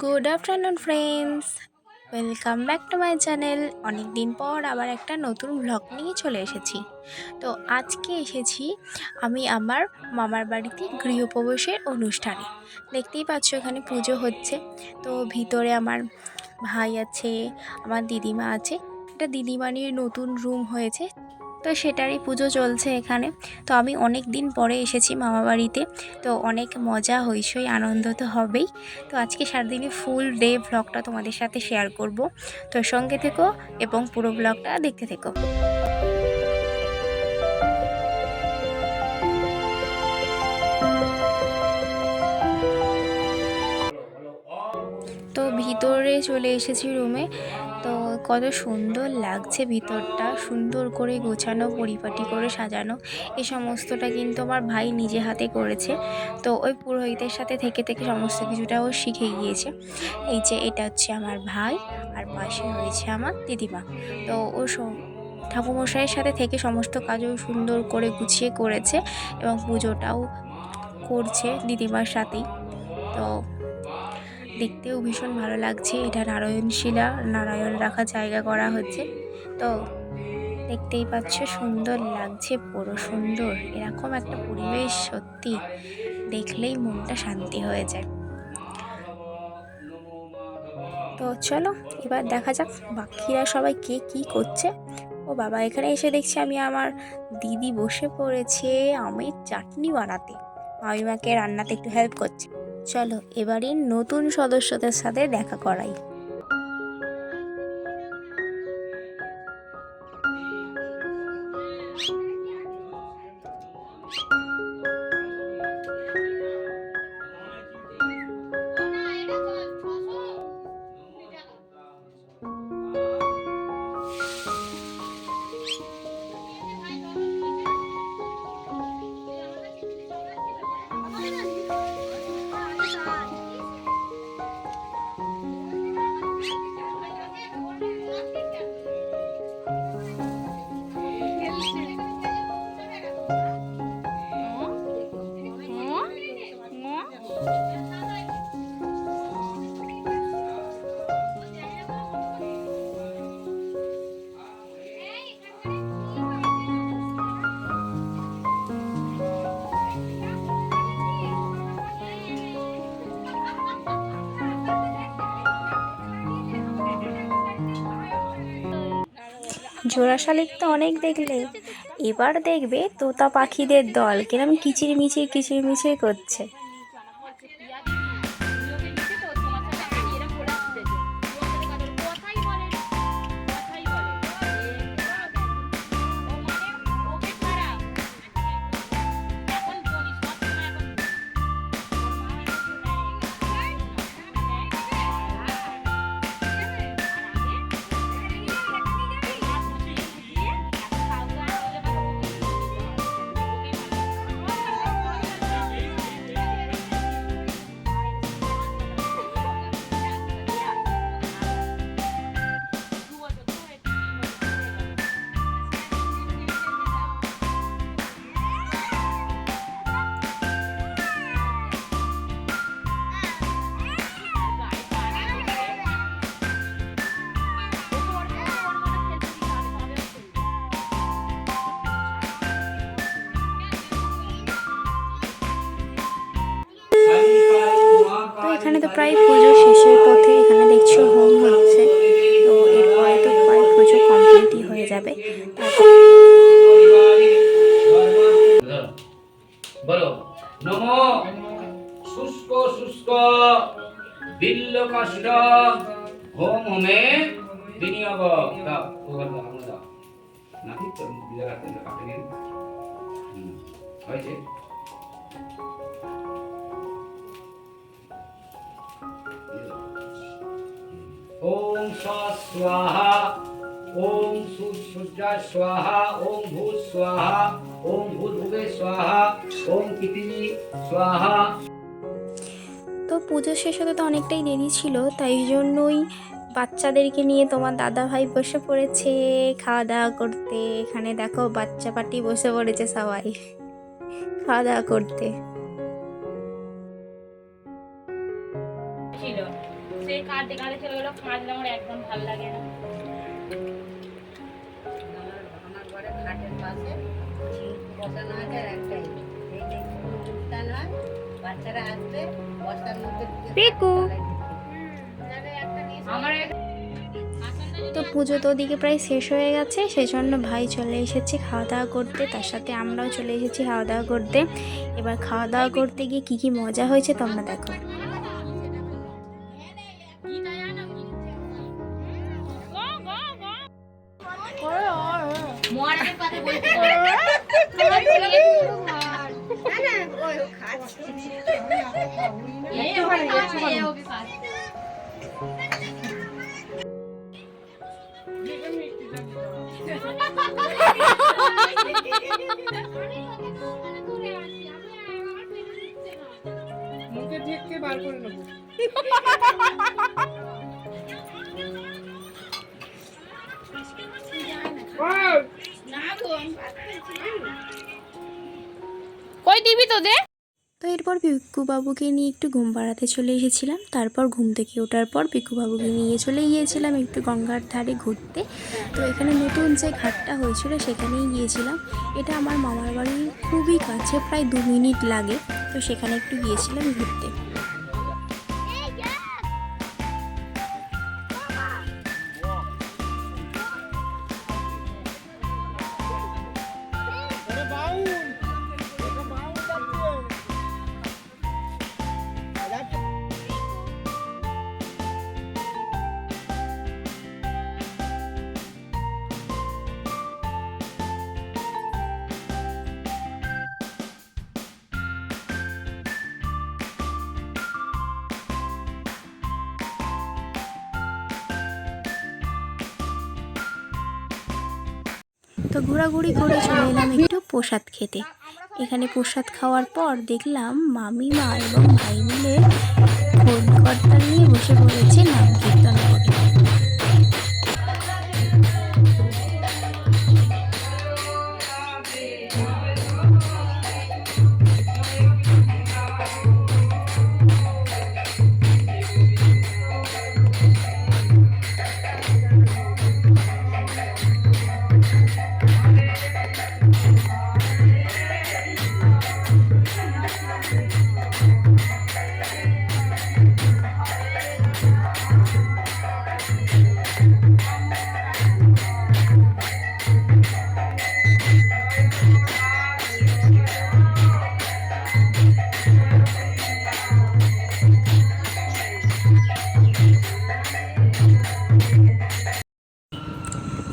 Good afternoon friends, welcome back to my channel. অনেক দিন পর আবার একটা নতুন ব্লগ নিয়ে চলে এসেছি। তো আজকে এসেছি আমি আমার মামার বাড়িতে গৃহপ্রবেশের অনুষ্ঠানে। দেখতেই পাচ্ছ এখানে পুজো হচ্ছে। তো ভিতরে আমার ভাই আছে, আমার দিদিমা আছে। এটা দিদিমানির নতুন রুম হয়েছে, তো সেটারই পুজো চলছে এখানে। তো আমি অনেক দিন পরে এসেছি মামা বাড়িতে, তো অনেক মজা হইচই আনন্দ তো হবেই। তো আজকে সারাদিনই ফুল ডে ব্লগটা তোমাদের সাথে শেয়ার করব। তো সঙ্গে থেকো এবং পুরো ব্লগটা দেখতে থেকো। তো ভিতরে চলে এসেছি রুমে। তো কত সুন্দর লাগছে ভিতরটা, সুন্দর করে গোছানো, পরিপাটি করে সাজানো। এই সমস্তটা কিন্তু আমার ভাই নিজে হাতে করেছে। তো ওই পুরোহিতের সাথে থেকে থেকে সমস্ত কিছুটা ও শিখে গিয়েছে। এই যে এটা হচ্ছে আমার ভাই, আর পাশে রয়েছে আমার দিদিমা। তো ও ঠাকুরমশাইয়ের সাথে থেকে সমস্ত কাজও সুন্দর করে গুছিয়ে করেছে এবং পুজোটাও করছে দিদিমার সাথেই। তো দেখতেও ভীষণ ভালো লাগছে। এটা নারায়ণশিলা, নারায়ণ রাখা জায়গা করা হচ্ছে। তো দেখতেই পাচ্ছ সুন্দর লাগছে, পুরো সুন্দর। এরকম একটা পরিবেশ সত্যি দেখলেই মনটা শান্তি হয়ে যায়। তো চলো এবার দেখা যাক বাকিরা সবাই কে কি করছে। ও বাবা, এখানে এসে দেখছি আমি আমার দিদি বসে পড়েছে আমের চাটনি বানাতে, মামিমাকে রান্নাতে একটু হেল্প করছে। চলো এবারে নতুন সদস্যদের সাথে দেখা করাই। জোড়া শালিক তো অনেক দেখলে, এবার দেখবে তোতা পাখিদের দল কিরম কিচিরমিচির কিচিরমিচির করছে। তো এখানে তো প্রায় পুজো শেষের পথে, এখানে দেখছো হোম হচ্ছে। তো এরপরে তো প্রায় পুজো কমপ্লিটই হয়ে যাবে। বলো নমো শুষ্ক শুষ্ক বিল্ল কাষ্ঠ হোম হোমে বিনিয়োগ দাও ওখানে দাও আমরা দাও নাকি তো বিলা রাখতে কাটে নিন হয়েছে ওম স্বাহা ওম সূর্যা স্বাহা ওম ভূ স্বাহা ওম ভূর্ভুবে স্বাহা ওম পৃথিবী স্বাহা। তো পুজো শেষ হতে তো অনেকটাই দেরি ছিল, তাই জন্যই বাচ্চাদেরকে নিয়ে তোমার দাদা ভাই বসে পড়েছে খাওয়া দাওয়া করতে। এখানে দেখো বাচ্চা পার্টি বসে পড়েছে সবাই খাওয়া দাওয়া করতে। সেই কাঁদতে কাঁদতে চলে গেলো, কাঁদলে আমার একদম ভালো লাগে না। আমার ঘরে খাটের পাশে বসানো আছে আর একটাই, এই যে অনুষ্ঠান হয়, বাচ্চারা আসবে বস্তার মধ্যে ঢুকে পিকু। আমার তো পুজো তো ওদিকে প্রায় শেষ হয়ে গেছে, সেজন্য ভাই চলে এসেছে খাওয়া দাওয়া করতে, তার সাথে আমরাও চলে এসেছি খাওয়া দাওয়া করতে। এবার খাওয়া দাওয়া করতে গিয়ে কী কী মজা হয়েছে তোমরা দেখো। মহারাজের কথা বলতে মুখে ঢেকে বার করে নেবো। কই দিবি তো দে। তো এরপর পিকুবাবুকে নিয়ে একটু ঘুম পাড়াতে চলে এসেছিলাম। তারপর ঘুম থেকে ওঠার পর পিকুবাবুকে নিয়ে চলে গিয়েছিলাম একটু গঙ্গার ধারে ঘুরতে। তো এখানে নতুন যে ঘাটটা হয়েছিল সেখানেই গিয়েছিলাম। এটা আমার মামার বাড়ির খুবই কাছে, প্রায় 2 মিনিট লাগে। তো সেখানে একটু গিয়েছিলাম ঘুরতে। তো ঘোরাঘুরি করে চলে এলাম একটু প্রসাদ খেতে। এখানে প্রসাদ খাওয়ার পর দেখলাম মামিমা এবং ভাই মিলে খোল করতাল নিয়ে বসে পড়েছে নাম কীর্তন করে।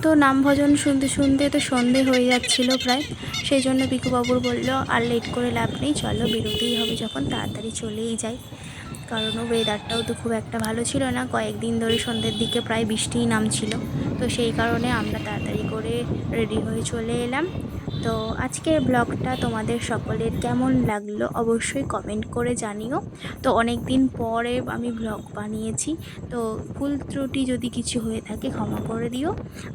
তো নাম ভজন শুনতে শুনতে তো সন্ধে হয়ে যাচ্ছিলো প্রায়, সেই জন্য পিকুবাবুর বললো আর লেট করে লাভ নেই, চলো বেরোতেই হবে যখন তাড়াতাড়ি চলেই যাই। কারণ ওয়েদারটাও তো খুব একটা ভালো ছিল না, কয়েকদিন ধরে সন্ধ্যের দিকে প্রায় বৃষ্টিই নামছিল। তো সেই কারণে আমরা তাড়াতাড়ি করে রেডি হয়ে চলে এলাম। তো আজকের ব্লগটা তোমাদের সকলের কেমন লাগলো অবশ্যই কমেন্ট করে জানিও। তো অনেক দিন পরে আমি ব্লগ বানিয়েছি, তো ভুল ত্রুটি যদি কিছু হয়ে থাকে ক্ষমা করে দিও।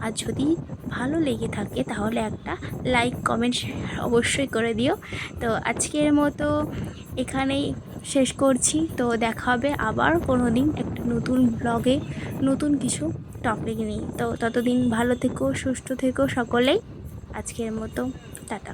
আর যদি ভালো লেগে থাকে তাহলে একটা লাইক কমেন্ট অবশ্যই করে দিও। তো আজকের মতো এখানেই শেষ করছি। তো দেখা হবে আবার কোনো দিন একটা নতুন ব্লগে নতুন কিছু টপিক নিয়ে। তো ততদিন ভালো থেকো, সুস্থ থেকো সকলেই। আজকের মতো টাটা।